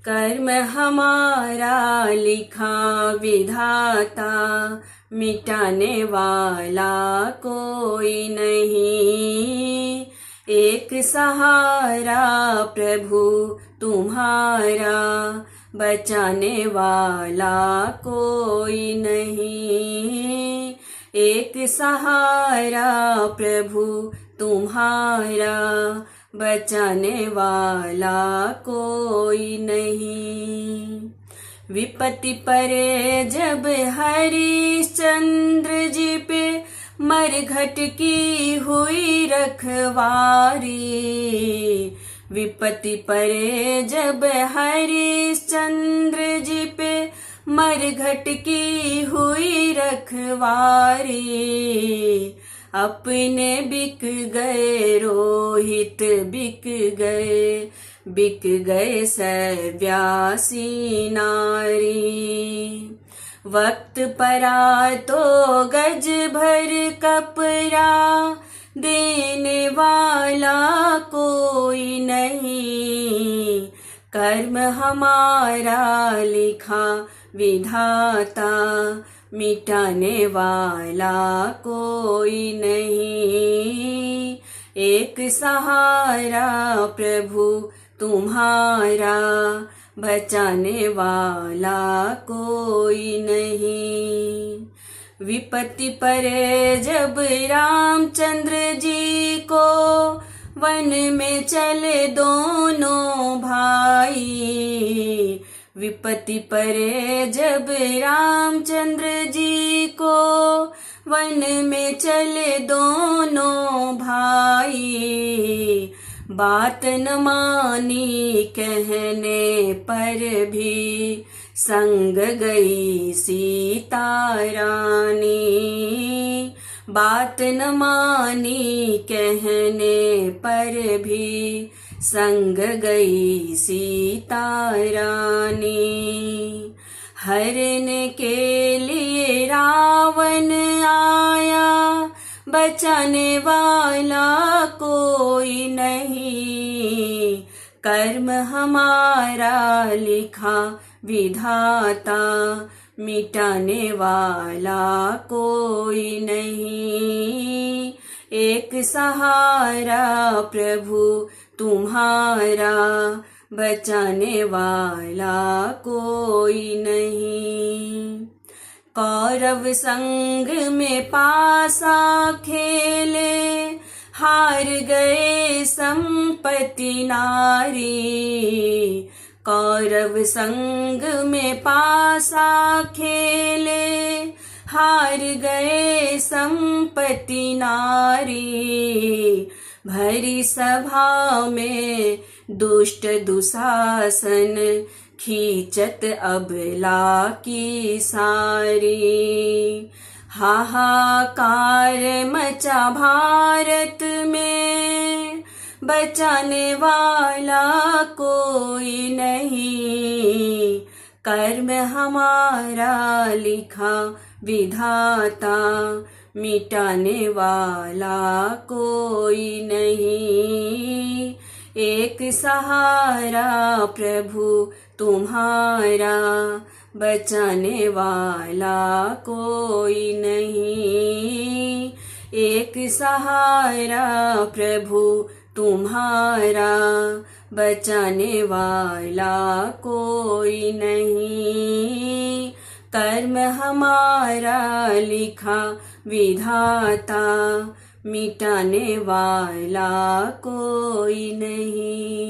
कर्म हमारा लिखा विधाता, मिटाने वाला कोई नहीं। एक सहारा प्रभु तुम्हारा, बचाने वाला कोई नहीं। एक सहारा प्रभु तुम्हारा, बचाने वाला कोई नहीं। विपत्ति परे जब हरिश्चंद्र जी पे, मरघट की हुई रखवारी। विपत्ति परे जब हरिश्चंद्र जी पे, मरघट की हुई रखवारी। अपने बिक गए रोहित, बिक गए सव्यासी नारी। वक्त परा तो गज भर कपड़ा, देने वाला कोई नहीं। कर्म हमारा लिखा विधाता, मिटाने वाला कोई नहीं। एक सहारा प्रभु तुम्हारा, बचाने वाला कोई नहीं। विपत्ति परे जब रामचंद्र जी को, वन में चले दोनों भाई। विपत्ति परे जब रामचंद्र जी को, वन में चले दोनों भाई। बात न मानी कहने पर भी, संग गई सीता रानी। बात न मानी कहने पर भी, संग गई सीता रानी। हरने के लिए रावण आया, बचाने वाला कोई नहीं। कर्म हमारा लिखा विधाता, मिटाने वाला कोई नहीं। एक सहारा प्रभु तुम्हारा, बचाने वाला कोई नहीं। कौरव संग में पासा खेले, हार गए संपत्ति नारी। कौरव संग में पासा खेले, हार गए संपत्ति नारी। भरी सभा में दुष्ट दुशासन, खींचत अबला की सारी। हाहाकार मचा भारत में, बचाने वाला कोई नहीं। कर्म हमारा लिखा विधाता, मिटाने वाला कोई नहीं। एक सहारा प्रभु तुम्हारा, बचाने वाला कोई नहीं। एक सहारा प्रभु तुम्हारा, बचाने वाला कोई नहीं। कर्म हमारा लिखा विधाता, मिटाने वाला कोई नहीं।